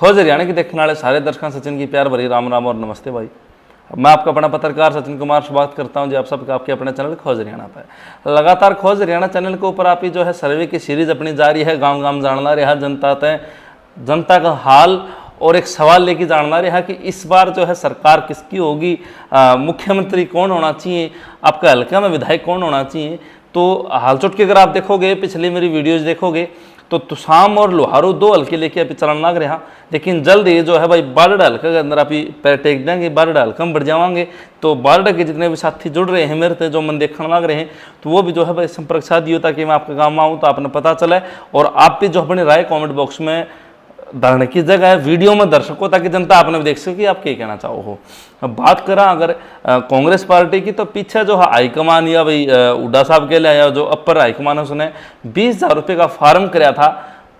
खोज हरियाणा की देखने वाले सारे दर्शकों सचिन की प्यार भरी राम राम और नमस्ते भाई। मैं आपका अपना पत्रकार सचिन कुमार स्वागत करता हूं जी आप सबका आपके अपने चैनल खोज हरियाणा पर। लगातार खोज हरियाणा चैनल के ऊपर आप ही जो है सर्वे की सीरीज अपनी जारी है, गांव गांव जानना रहा जनता तय, जनता का हाल और एक सवाल लेके जानना रहा कि इस बार जो है सरकार किसकी होगी, मुख्यमंत्री कौन होना चाहिए, आपका हल्का में विधायक कौन होना चाहिए। तो हालचोट के अगर आप देखोगे, पिछली मेरी वीडियोज देखोगे तो तुसाम और लोहारू दो हल्के लेके अभी चलन लग रहा, लेकिन जल्द ये जो है भाई बारडा हल्का के अंदर अभी पैर टेक देंगे, बारडा हल्का में बढ़ जावांगे। तो बारडा के जितने भी साथी जुड़ रहे हैं मेरे से, जो मन देखने लग रहे हैं, तो वो भी जो है भाई संपर्क साधियो ताकि मैं आपके गाँव में आऊँ तो आपने पता चले। और आप भी जो अपनी राय कॉमेंट बॉक्स में डालने की जगह है वीडियो में दर्शकों, ताकि जनता आपने भी देख सके कि आप क्या कहना चाहो हो। अब बात करा अगर कांग्रेस पार्टी की, तो पीछे जो है हाईकमान या भाई हुड्डा साहब के लिए, या जो अपर हाईकमान है उसने 20,000 रुपये का फार्म कराया था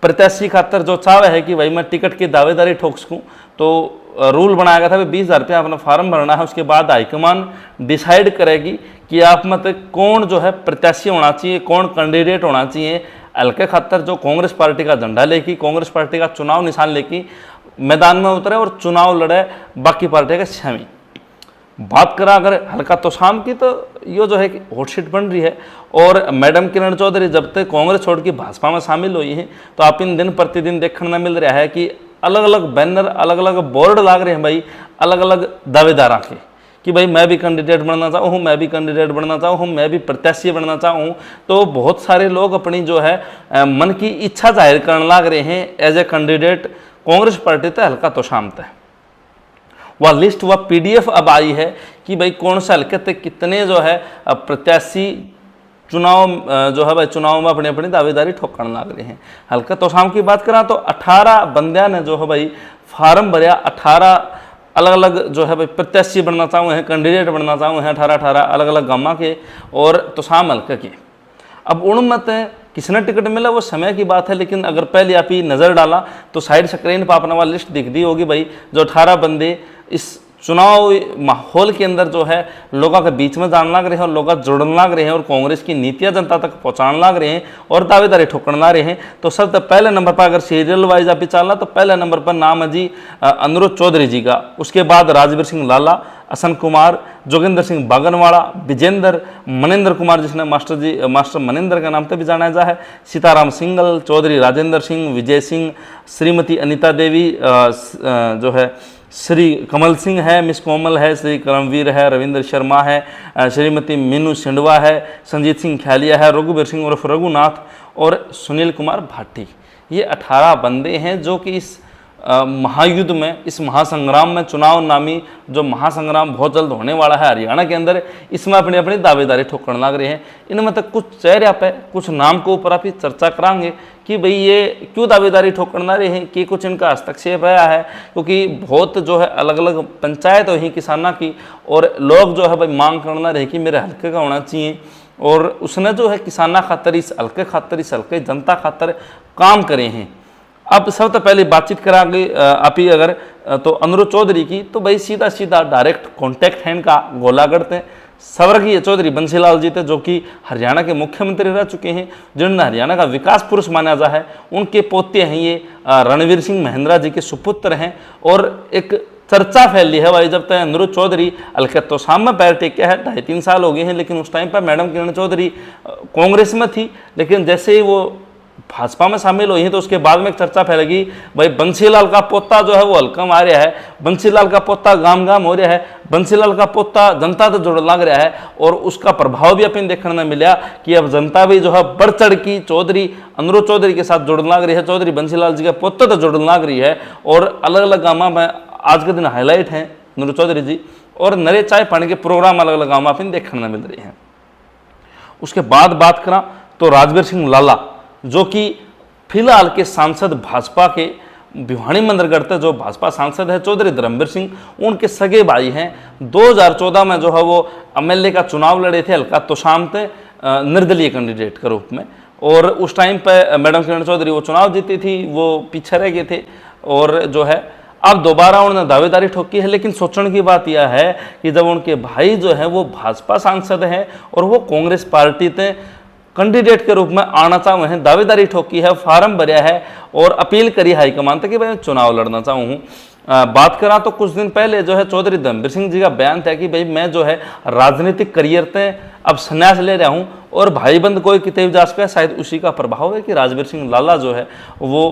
प्रत्याशी खातर, जो चाहे है कि भाई मैं टिकट की दावेदारी ठोक सकूँ। तो रूल बनाया गया था कि 20,000 रुपया अपना फार्म भरना है, उसके बाद हाईकमान डिसाइड करेगी कि आप मत कौन जो है प्रत्याशी होना चाहिए, कौन कैंडिडेट होना चाहिए। हल्के खातर जो कांग्रेस पार्टी का झंडा लेके, कांग्रेस पार्टी का चुनाव निशान लेके मैदान में उतरे और चुनाव लड़े बाकी पार्टी के शामिल। बात करा अगर हल्का तोशाम की, तो ये जो है कि हॉट सीट बन रही है। और मैडम किरण चौधरी जब तक कांग्रेस छोड़ के भाजपा में शामिल हुई है, तो आप इन दिन प्रतिदिन देखने में मिल रहा है कि अलग अलग बैनर, अलग अलग बोर्ड लाग रहे हैं भाई अलग अलग दावेदारा के, कि भाई मैं भी कैंडिडेट बनना चाहूँ हूँ, मैं भी कैंडिडेट बनना चाहूँ हूँ, मैं भी प्रत्याशी बनना चाहूँ हूँ। तो बहुत सारे लोग अपनी जो है मन की इच्छा जाहिर करने लग रहे हैं as a candidate Congress party तय हल्का तोशाम तय। वह लिस्ट, वह PDF अब आई है कि भाई कौन सा हल्के तक कितने जो है प्रत्याशी चुनाव जो है भाई चुनाव में अपनी अपनी दावेदारी ठोकने लग रहे हैं। हल्का तोशाम की बात करा तो 18 बंदियां ने जो है भाई फार्म भरया, 18 अलग अलग जो है भाई प्रत्याशी बनना चाहूँ हैं, कैंडिडेट बनना चाहूँ हैं, 18 अलग अलग गामा के और तोशाम हल्के के। अब उनमें किसने टिकट मिला वो समय की बात है, लेकिन अगर पहले आप ही नज़र डाला तो साइड स्क्रीन पर अपना वाला लिस्ट दिख दी होगी भाई, जो 18 बंदे इस चुनाव माहौल के अंदर जो है लोगों के बीच में जाने लग रहे हैं और लोग जुड़ने लग रहे हैं और कांग्रेस की नीतियां जनता तक पहुंचाने लग रहे हैं और दावेदारी ठोकने लग रहे हैं। तो सबसे पहले नंबर पर अगर सीरियल वाइज आप चलना तो पहले नंबर पर नाम है जी अनुरोध चौधरी जी का, उसके बाद राजवीर सिंह लाला, असन कुमार, जोगिंदर सिंह बागनवाड़ा, विजेंद्र, मनिंदर कुमार जिसने मास्टर मनिंदर का नाम से भी जाना जा है, सीताराम सिंगल, चौधरी राजेंद्र सिंह, विजय सिंह, श्रीमती अनीता देवी, जो है श्री कमल सिंह है, मिस कोमल है, श्री करमवीर है, रविंद्र शर्मा है, श्रीमती मीनू सिंडवा है, संजीत सिंह ख्यालिया है, रघुवीर सिंह उर्फ रघुनाथ और सुनील कुमार भाटी। ये 18 बंदे हैं जो कि इस महायुद्ध में, इस महासंग्राम में, चुनाव नामी जो महासंग्राम बहुत जल्द होने वाला है हरियाणा के अंदर, इसमें अपनी अपनी दावेदारी ठोकने लग रहे हैं। इनमें तक कुछ चेहरे पे, कुछ नाम के ऊपर आप चर्चा कराएंगे कि भाई ये क्यों दावेदारी ठोकने लग रहे हैं, कि कुछ इनका हस्तक्षेप रहा है, क्योंकि बहुत जो है अलग अलग पंचायत हुई किसाना की और लोग जो है भाई मांग करना रहे कि मेरे हल्के का होना चाहिए और उसने जो है किसाना खातर, इस हल्के खातर, इस हल्के जनता खातर काम करे हैं। अब सबसे पहले बातचीत करा गई आप ही अगर तो अनुरोध चौधरी की, तो भाई सीधा सीधा डायरेक्ट कॉन्टैक्ट है इनका गोलागढ़ थे। स्वर्गीय चौधरी बंसीलाल जी थे जो कि हरियाणा के मुख्यमंत्री रह चुके हैं, जिन्होंने हरियाणा का विकास पुरुष माना जा है। उनके पोते हैं ये रणवीर सिंह महिंद्रा जी के सुपुत्र हैं और एक चर्चा फैली है भाई जब तक अनुरोध चौधरी हल्के तोशाम में पैर टेक है, 2.5-3 साल हो गए हैं, लेकिन उस टाइम पर मैडम किरण चौधरी कांग्रेस में थी, लेकिन जैसे ही वो भाजपा में शामिल हुई है तो उसके बाद में एक चर्चा फैलेगी भाई बंसीलाल का पोता जो है वो हल्का में आ रहा है, बंसीलाल का पोता गाम गाम हो रहा है, बंसीलाल का पोता जनता से जुड़ लग रहा है। और उसका प्रभाव भी अपन देखने में मिला कि अब जनता भी जो है बढ़ चढ़ की चौधरी अनुरोध चौधरी के साथ जुड़ने लग रही है, चौधरी बंसीलाल जी का पोता तो जुड़ने लग रही है। और अलग अलग गाँव में आज के दिन हाईलाइट हैं अनुरोध चौधरी जी, और नरे चाय पानी के प्रोग्राम अलग अलग गाँव में अपन देखने में मिल रहे हैं। उसके बाद बात करा तो राजवीर सिंह लाला जो कि फिलहाल के सांसद भाजपा के भिवानी मंदरगढ़ से जो भाजपा सांसद है चौधरी धर्मवीर सिंह, उनके सगे भाई हैं। 2014 में जो है वो MLA का चुनाव लड़े थे हल्का तोशाम से निर्दलीय कैंडिडेट के रूप में, और उस टाइम पे मैडम किरण चौधरी वो चुनाव जीती थी, वो पीछे रह गए थे और जो है अब दोबारा उन्होंने दावेदारी ठोकी है। लेकिन सोचने की बात यह है कि जब उनके भाई जो है वो भाजपा सांसद हैं और वो कांग्रेस पार्टी से कैंडिडेट के रूप में आना चाहूँ हैं, दावेदारी ठोकी है, फार्म भरया है और अपील करी हाईकमान तक कि भाई चुनाव लड़ना चाहूँ हूँ। बात करा तो कुछ दिन पहले जो है चौधरी धर्मवीर सिंह जी का बयान था कि भाई मैं जो है राजनीतिक करियर से अब संन्यास ले रहा हूँ और भाईबंद कोई कितने जा सके, शायद उसी का प्रभाव है कि राजवीर सिंह लाला जो है वो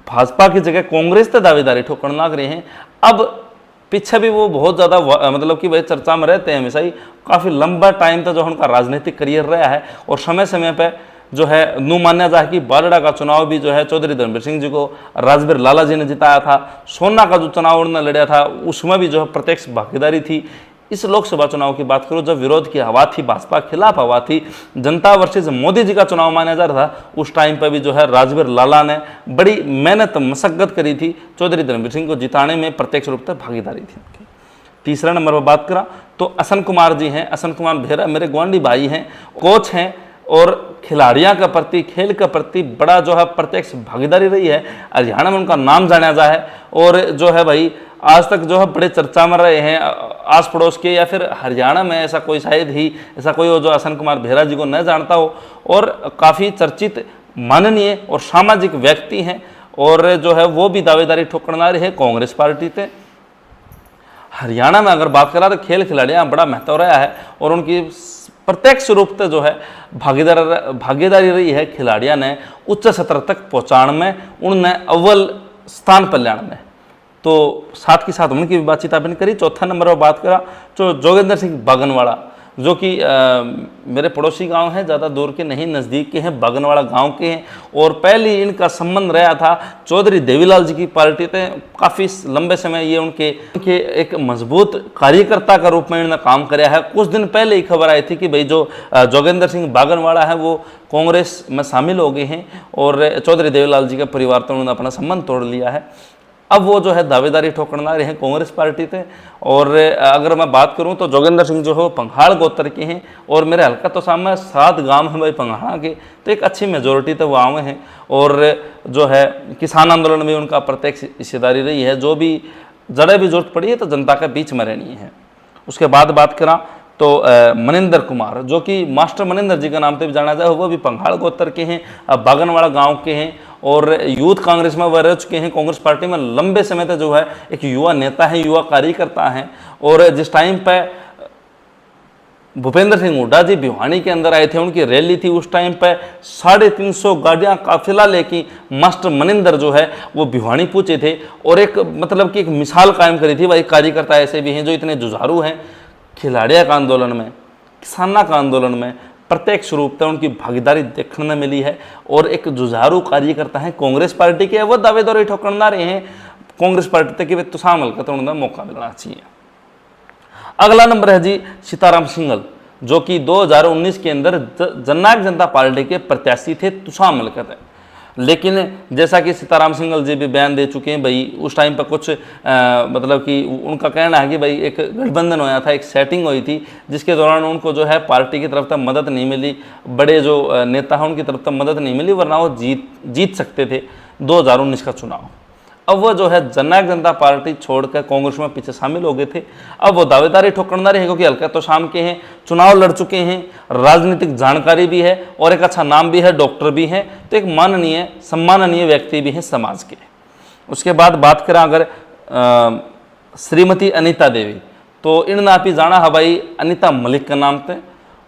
भाजपा की जगह कांग्रेस से दावेदारी ठोकने लग रहे हैं। अब पीछे भी वो बहुत ज़्यादा मतलब कि भाई चर्चा में रहते हैं हमेशा ही, काफ़ी लंबा टाइम तक जो उनका राजनीतिक करियर रहा है और समय समय पर जो है नू माना जाए कि बारड़ा का चुनाव भी जो है चौधरी धर्मवीर सिंह जी को राजवीर लाला जी ने जिताया था। सोना का जो चुनाव उन्होंने लड़ा था उसमें भी जो है प्रत्यक्ष भागीदारी थी। इस लोकसभा चुनाव की बात करूं, जब विरोध की हवा थी, भाजपा खिलाफ हवा थी, जनता वर्सेस मोदी जी का चुनाव माना जा रहा था, उस टाइम पर भी जो है राजवीर लाला ने बड़ी मेहनत मशक्कत करी थी, चौधरी धर्मवीर सिंह को जिताने में प्रत्यक्ष रूप से भागीदारी थी। तीसरा नंबर पर बात करा तो असन कुमार जी हैं। असन कुमार बेहरा मेरे गुआंढी भाई हैं, कोच हैं और खिलाड़ियों के प्रति, खेल के प्रति बड़ा जो है प्रत्यक्ष भागीदारी रही है। हरियाणा में उनका नाम जाना जा है और जो है भाई आज तक जो है बड़े चर्चा में रहे हैं आस पड़ोस के, या फिर हरियाणा में ऐसा कोई शायद ही ऐसा कोई हो जो असन कुमार बेहरा जी को न जानता हो। और काफ़ी चर्चित, माननीय और सामाजिक व्यक्ति हैं और जो है वो भी दावेदारी ठोकरना रहे हैं कांग्रेस पार्टी से। हरियाणा में अगर बात करा तो खेल खिलाड़ियाँ बड़ा महत्व रहा है और उनकी प्रत्यक्ष रूप से जो है भागीदारी रही है खिलाड़ियों ने उच्च सत्र तक पहुँचाने में, उनने अव्वल स्थान पर लाने में। तो साथ के साथ उनकी भी बातचीत आपने करी। चौथा नंबर पर बात करा तो जोगेंद्र सिंह बागनवाड़ा, जो कि मेरे पड़ोसी गांव हैं, ज़्यादा दूर के नहीं, नज़दीक के हैं, बागनवाड़ा गांव के हैं। और पहले इनका संबंध रहा था चौधरी देवीलाल जी की पार्टी से। काफ़ी लंबे समय ये उनके एक मजबूत कार्यकर्ता का रूप में इन्होंने काम किया है। कुछ दिन पहले ही खबर आई थी कि भाई जो जोगेंद्र सिंह बागनवाड़ा है वो कांग्रेस में शामिल हो गए हैं और चौधरी देवीलाल जी के परिवार तो उन्होंने अपना संबंध तोड़ लिया है। अब वो जो है दावेदारी ठोकरना रहे हैं कांग्रेस पार्टी से। और अगर मैं बात करूं तो जोगेंद्र सिंह जो है पंघाड़ गोत्र के हैं और मेरे हल्का तो सामने 7 गांव हैं भाई पंघाड़ा के, तो एक अच्छी मेजोरिटी तो वो आए हैं। और जो है किसान आंदोलन में उनका प्रत्यक्ष हिस्सेदारी रही है, जो भी जड़े भी जरूरत पड़ी है तो जनता के बीच में रहनी है। उसके बाद बात करा तो मनिंदर कुमार, जो कि मास्टर मनिंदर जी का नाम से भी जाना जाए, वो भी पंघाड़ गोत्र के हैं, बागनवाड़ा गांव के हैं और यूथ कांग्रेस में वह रह चुके हैं। कांग्रेस पार्टी में लंबे समय तक जो है एक युवा नेता है, युवा कार्यकर्ता हैं। और जिस टाइम पर भूपेंद्र सिंह हुड्डा जी भिवानी के अंदर आए थे, उनकी रैली थी, उस टाइम पर 350 गाड़ियाँ काफिला लेके मास्टर मनिंदर जो है वो भिवानी पहुंचे थे और एक मतलब कि एक मिसाल कायम करी थी। भाई कार्यकर्ता ऐसे भी हैं जो इतने जुझारू हैं, खिलाड़ियों का आंदोलन में, किसाना का आंदोलन में प्रत्यक्ष रूप से उनकी भागीदारी देखने में मिली है और एक जुझारू कार्यकर्ता है कांग्रेस पार्टी के, वो दावेदारी ठोकरना रहे हैं कांग्रेस पार्टी तक कि वे तुसामल का तो उन्हें मौका मिलना चाहिए। अगला नंबर है जी सीताराम सिंघल, जो कि 2019 के अंदर जननायक जनता पार्टी के प्रत्याशी थे तुसामल का। लेकिन जैसा कि सीताराम सिंघल जी भी बयान दे चुके हैं, भाई उस टाइम पर कुछ मतलब कि उनका कहना है कि भाई एक गठबंधन होया था, एक सेटिंग हुई थी जिसके दौरान उनको जो है पार्टी की तरफ से मदद नहीं मिली, बड़े जो नेता हैं उनकी तरफ से मदद नहीं मिली, वरना वो जीत सकते थे 2019 का चुनाव। अब वो जो है जननायक जनता पार्टी छोड़कर कांग्रेस में पीछे शामिल हो गए थे। अब वो दावेदारी ठोकरना रहे क्योंकि हल्का तो शाम के हैं, चुनाव लड़ चुके हैं, राजनीतिक जानकारी भी है और एक अच्छा नाम भी है, डॉक्टर भी हैं, तो एक माननीय सम्माननीय व्यक्ति भी हैं समाज के। उसके बाद बात करें अगर श्रीमती अनीता देवी, तो इन आप ही जाना है भाई अनीता मलिक का नाम थे।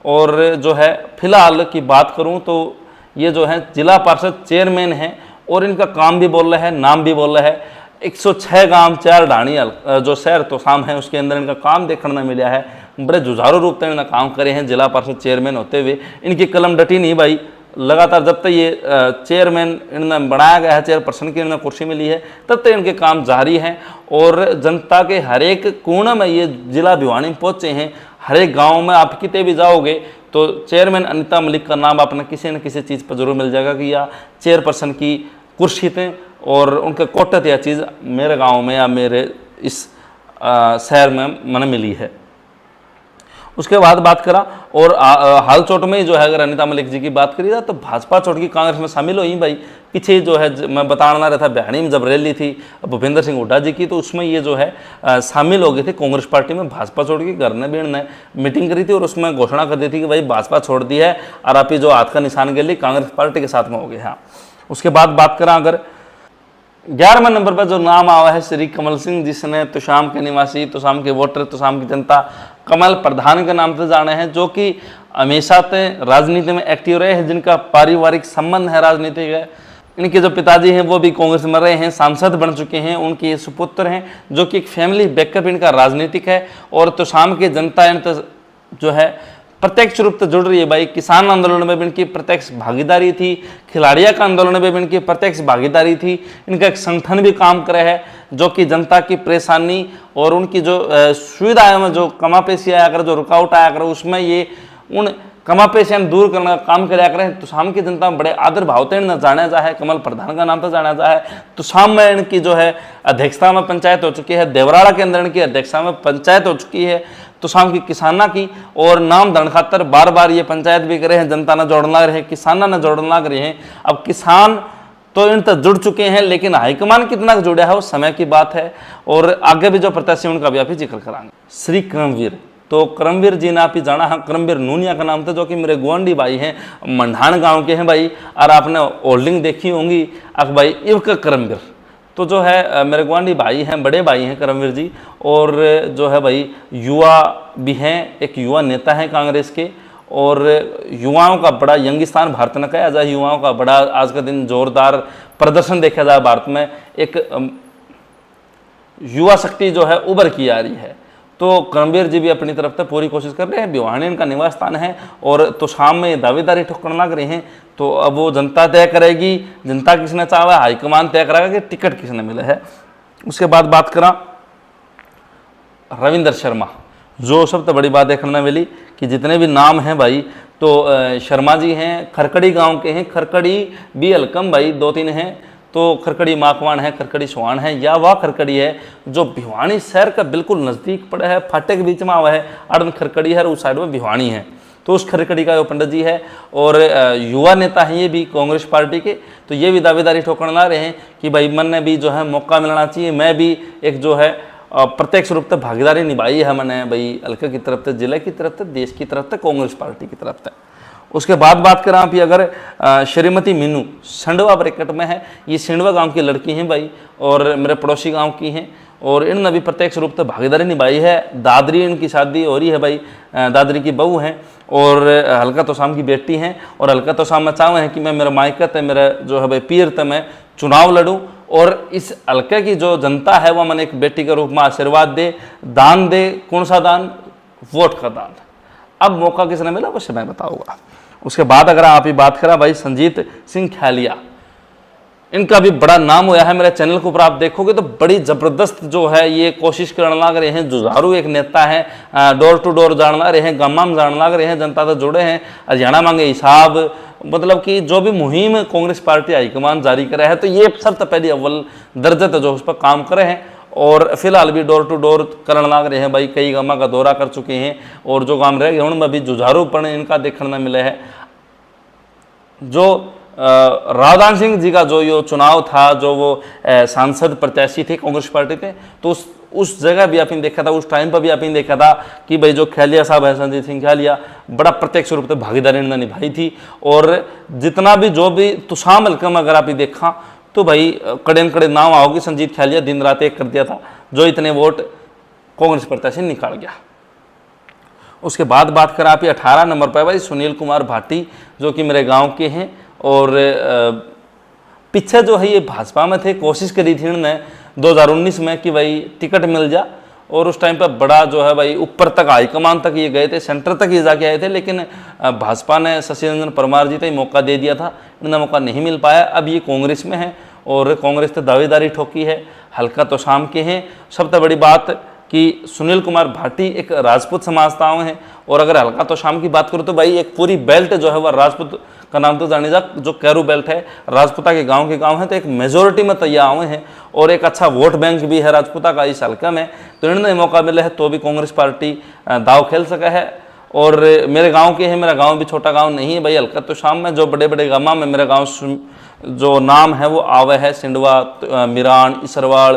और जो है फिलहाल की बात करूँ तो ये जो है जिला पार्षद चेयरमैन हैं और इनका काम भी बोल रहा है, नाम भी बोल रहा है। 106 गांव 4 ढाणी जो शहर तोसाम है उसके अंदर इनका काम देखने में मिला है। बड़े जुझारू रूप से इन्होंने काम करे हैं जिला परिषद चेयरमैन होते हुए। इनकी कलम डटी नहीं भाई, लगातार जब तक ये चेयरमैन इन्हें बनाया गया है, चेयरपर्सन की इन्हें कुर्सी मिली है, तब तक इनके काम जारी हैं और जनता के हर एक कोने में ये जिला भिवानी में पहुँचे हैं। हर एक गाँव में आप कितने भी जाओगे तो चेयरमैन अनीता मलिक का नाम आपने किसी न किसी चीज़ पर जरूर मिल जाएगा कि या चेयरपर्सन की कुर्सी थे और उनके कोटत या चीज़ मेरे गांव में या मेरे इस शहर में मैंने मिली है। उसके बाद बात करा और हाल चोट में ही जो है अगर अनीता मलिक जी की बात करी जाए तो भाजपा छोड़ के कांग्रेस में शामिल हुई भाई। पीछे जो है मैं बताना रहा था बिहानी में जब रैली थी भूपेंद्र सिंह हुड्डा जी की, तो उसमें ये जो है शामिल हो गए थे कांग्रेस पार्टी में। भाजपा छोड़ के घर ने भी ने मीटिंग करी थी और उसमें घोषणा कर दी थी कि भाई भाजपा छोड़ दी है और आप जो हाथ का निशान के लिए कांग्रेस पार्टी के साथ में हो गए। हाँ, उसके बाद बात करें अगर 11वें नंबर पर जो नाम आया है श्री कमल सिंह, जिसने तुशाम के निवासी, तुशाम के वोटर, तुशाम की जनता कमल प्रधान के नाम से जाने हैं, जो कि हमेशा से राजनीति में एक्टिव रहे हैं, जिनका पारिवारिक संबंध है राजनीति का। इनके जो पिताजी हैं वो भी कांग्रेस में रहे हैं, सांसद बन चुके हैं, उनके ये सुपुत्र हैं, जो कि एक फैमिली बैकअप इनका राजनीतिक है। और तुशाम की जनता इनका जो है प्रत्यक्ष रूप से जुड़ रही है भाई। किसान आंदोलन में भी इनकी प्रत्यक्ष भागीदारी थी, खिलाड़िया का आंदोलन में भी इनकी प्रत्यक्ष भागीदारी थी। इनका एक संगठन भी काम करे है जो कि जनता की परेशानी और उनकी जो सुविधाएं में जो कमापेशी आया कर, जो रुकावट आया कर, उसमें ये उन कमापेशी दूर करने का काम कराया करें। तुशाम की जनता में बड़े आदर भाव से इन्हें जाना जा है, कमल प्रधान का नाम तो जाना जा है। तुशाम में इनकी जो है अध्यक्षता में पंचायत हो चुकी है, देवराड़ा के अंदर इनकी अध्यक्षता में पंचायत हो चुकी है तुशाम की किसाना की। और नाम धन खातर बार बार ये पंचायत भी करे हैं, जनता ने जोड़ना लग रहे हैं, किसाना ने जोड़ना लग रहे हैं। अब किसान तो इन तक जुड़ चुके हैं, लेकिन हाईकमान कितना जुड़ा है वो समय की बात है। और आगे भी जो प्रत्याशी उनका भी आप जिक्र कराएंगे। श्री क्रमवीर, तो करमवीर जी ने आप ही जाना है, करमवीर नूनिया का नाम था, जो कि मेरे गुआंढी भाई हैं, मंडान गांव के हैं भाई। और आपने होल्डिंग देखी होंगी अक भाई इवक करमवीर, तो जो है मेरे गुआंढी भाई हैं, बड़े भाई हैं करमवीर जी। और जो है भाई युवा भी हैं, एक युवा नेता हैं कांग्रेस के। और युवाओं का बड़ा यंगिस्तान भारत ने कहा जाए, युवाओं का बड़ा आज का दिन जोरदार प्रदर्शन देखा जाए भारत में, एक युवा शक्ति जो है उभर की आ रही है। तो करमवीर जी भी अपनी तरफ से पूरी कोशिश कर रहे हैं। भिवानी इनका निवास स्थान है और तुशाम में दावेदारी ठोकने लग रहे हैं। तो अब वो जनता तय करेगी, जनता किसने चाहा, हाईकमान तय करेगा कि टिकट किसने मिला है। उसके बाद बात करा रविंद्र शर्मा, जो सबसे बड़ी बात देखने मिली कि जितने भी नाम हैं भाई, तो शर्मा जी हैं, खरकड़ी गाँव के हैं, खरकड़ी भी हलकम भाई 2-3 हैं। तो खरकड़ी माकवान है, खरकड़ी सुहान है, या वह खरकड़ी है जो भिवानी शहर का बिल्कुल नज़दीक पड़ा है, फाटे के बीच में आवा है, अर्ध खरकड़ी है और उस साइड में भिवानी है। तो उस खरकड़ी का पंडित जी है और युवा नेता हैं ये भी कांग्रेस पार्टी के। तो ये भी दावेदारी ठोकने ला रहे हैं कि भाई मन ने भी जो है मौका मिलना चाहिए, मैं भी एक जो है प्रत्यक्ष रूप से भागीदारी निभाई है मैंने भाई, हल्के की तरफ से, जिले की तरफ से, देश की तरफ से, कांग्रेस पार्टी की तरफ से। उसके बाद बात करें आप अगर श्रीमती मीनू संडवा ब्रैकेट में है, ये सिंडवा गांव की लड़की हैं भाई और मेरे पड़ोसी गांव की हैं। और इन्होंने भी प्रत्यक्ष रूप से भागीदारी निभाई है। दादरी इनकी शादी हो रही है भाई, दादरी की बहू हैं और हल्का तोशाम की बेटी हैं। और हल्का तोशाम में चाहते हैं कि मैं मेरा मायकत है, मेरा जो है भाई पीर तक मैं चुनाव लड़ूँ और इस हल्के की जो जनता है वह मैंने एक बेटी के रूप में आशीर्वाद दे, दान दे। कौन सा दान? वोट का दान। अब मौका किसने मिला वो मैं बताऊंगा। उसके बाद अगर आप ही बात करें भाई संजीत सिंह खैलिया, इनका भी बड़ा नाम हुआ है। मेरे चैनल के ऊपर आप देखोगे तो बड़ी ज़बरदस्त जो है ये कोशिश करने लग रहे हैं, जुझारू एक नेता है, डोर टू डोर जान लग रहे हैं, गामा में जान लग रहे हैं, जनता से जुड़े हैं, हरियाणा मांगे हिसाब, मतलब कि जो भी मुहिम कांग्रेस पार्टी हाईकमान जारी करे है, तो ये सबसे पहले अव्वल दर्जत जो उस पर काम करे हैं। और फिलहाल भी डोर टू डोर करने लग रहे हैं भाई, कई गामा का दौरा कर चुके हैं और जो गांव रह गए उनमें भी जुझारूपन इनका देखने में मिला है। जो रावदान सिंह जी का जो ये चुनाव था, जो वो सांसद प्रत्याशी थे कांग्रेस पार्टी के, तो उस जगह भी आपने देखा था, उस टाइम पर भी आपने देखा था कि भाई जो खैलिया साहब है, संजीत सिंह खैलिया, बड़ा प्रत्यक्ष रूप से भागीदारी इन्होंने निभाई थी। और जितना भी जो भी तुशाम हल्का में अगर आप देखा तो भाई कड़े कड़े नाम आओगे, संजीत खैलिया दिन रात एक कर दिया था, जो इतने वोट कांग्रेस प्रत्याशी निकाल गया। उसके बाद बात करें आप 18 नंबर पर भाई सुनील कुमार भाटी, जो कि मेरे गांव के हैं और पीछे जो है ये भाजपा में थे, कोशिश करी थी इन्होंने 2019 में कि भाई टिकट मिल जा। और उस टाइम पर बड़ा जो है भाई ऊपर तक हाईकमान तक ये गए थे, सेंटर तक ये जाके आए थे, लेकिन भाजपा ने शशि रंजन परमार जी तक मौका दे दिया था, इन्हें मौका नहीं मिल पाया। अब ये कांग्रेस में है और कांग्रेस ने दावेदारी ठोकी है, हल्का तो शाम के हैं। सबसे बड़ी बात कि सुनील कुमार भाटी एक राजपूत समाजताओं हैं। और अगर हल्का तो शाम की बात करूँ तो भाई एक पूरी बेल्ट जो है वह राजपूत का नाम तो जाने जा, जो कैरू बेल्ट है, राजपूता के गांव हैं, तो एक मेजोरिटी में तैयार हुए हैं और एक अच्छा वोट बैंक भी है राजपूता का इस हल्का में। तो इन्हें मौका मिला है तो भी कांग्रेस पार्टी दाव खेल सका है। और मेरे गांव के हैं, मेरा गांव भी छोटा गांव नहीं है भाई। हल्का तो शाम में जो बड़े बड़े गाँव में मेरा गांव जो नाम है वो आवे है, सिंडवा, मिरान, इसरवाड़,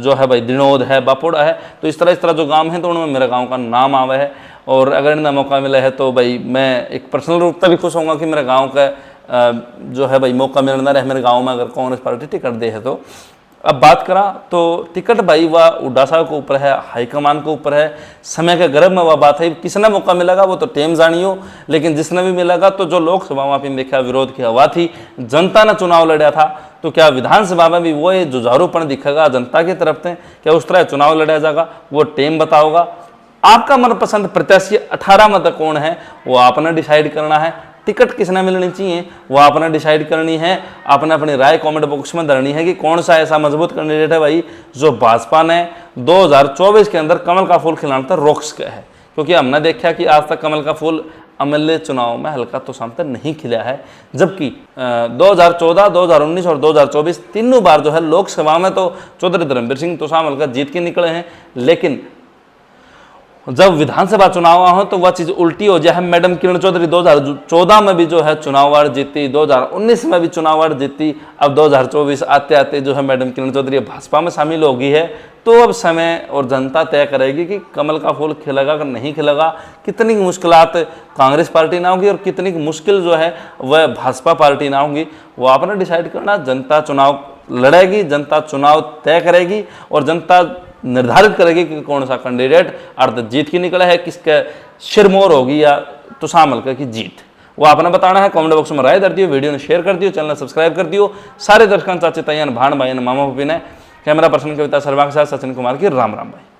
जो है भाई दिनोद है, बापोड़ा है। तो इस तरह जो गांव हैं तो उनमें मेरे गांव का नाम आवे है। और अगर इन्हें मौका मिला है तो भाई मैं एक पर्सनल रूप से भी खुश होऊंगा कि मेरे गांव का जो है भाई मौका मिलना रहे मेरे गांव में, अगर कांग्रेस पार्टी टिकट दे है तो। अब बात करा तो टिकट भाई वह हुड्डा साहब के ऊपर है, हाईकमान के ऊपर है, समय के गर्भ में वह बात है। किसने मौका मिलेगा वो तो टेम जानियो, लेकिन जिसने भी मिलेगा तो जो लोकसभा में आपने देखा विरोध की हवा थी, जनता ने चुनाव लड़ा था, तो क्या विधानसभा में भी वो जुझारूपण दिखेगा जनता की तरफ से? क्या उस तरह चुनाव लड़ा जाएगा? वो टेम बताओगा। आपका मनपसंद प्रत्याशी 18 में तक कौन है वो आपने डिसाइड करना है। टिकट किसने मिलनी चाहिए वो आपने डिसाइड करनी है। आपने अपनी राय कमेंट बॉक्स में धरनी है कि कौन सा ऐसा मजबूत कैंडिडेट है भाई जो भाजपा ने 2024 के अंदर कमल का फूल खिलाने तक रोक सके है। क्योंकि हमने देखा कि आज तक कमल का फूल अमल्य चुनाव में हल्का तो सामने नहीं खिला है, जबकि 2014, 2019 और 2024 तीनों बार जो है लोकसभा में तो चौधरी धर्मवीर सिंह तोशाम हल्का जीत के निकले हैं, लेकिन जब विधानसभा चुनाव हो तो वह चीज उल्टी हो जाए। मैडम किरण चौधरी 2014 में भी जो है चुनाव वार जीती, 2019 में भी चुनाव वार जीती, अब 2024 आते आते जो है मैडम किरण चौधरी भाजपा में शामिल हो गई है। तो अब समय और जनता तय करेगी कि कमल का फूल खिलेगा कि नहीं खिलेगा, कितनी मुश्किलात कांग्रेस पार्टी ना होगी और कितनी मुश्किल जो है वह भाजपा पार्टी ना होगी, वो आपने डिसाइड करना। जनता चुनाव लड़ेगी, जनता चुनाव तय करेगी और जनता निर्धारित करेगी कि कौन सा कैंडिडेट अर्ध जीत की निकला है, किसके सिरमौर होगी या तुषार मलका की जीत, वो आपने बताना है। कमेंट बॉक्स में राय दर दियो, वीडियो ने शेयर कर दियो, चैनल सब्सक्राइब कर दियो। सारे दर्शकों चाचे तैयान भाण भाई मामा भूपी ने कैमरा पर्सन कविता सर्वा के साथ सचिन कुमार की राम राम भाई।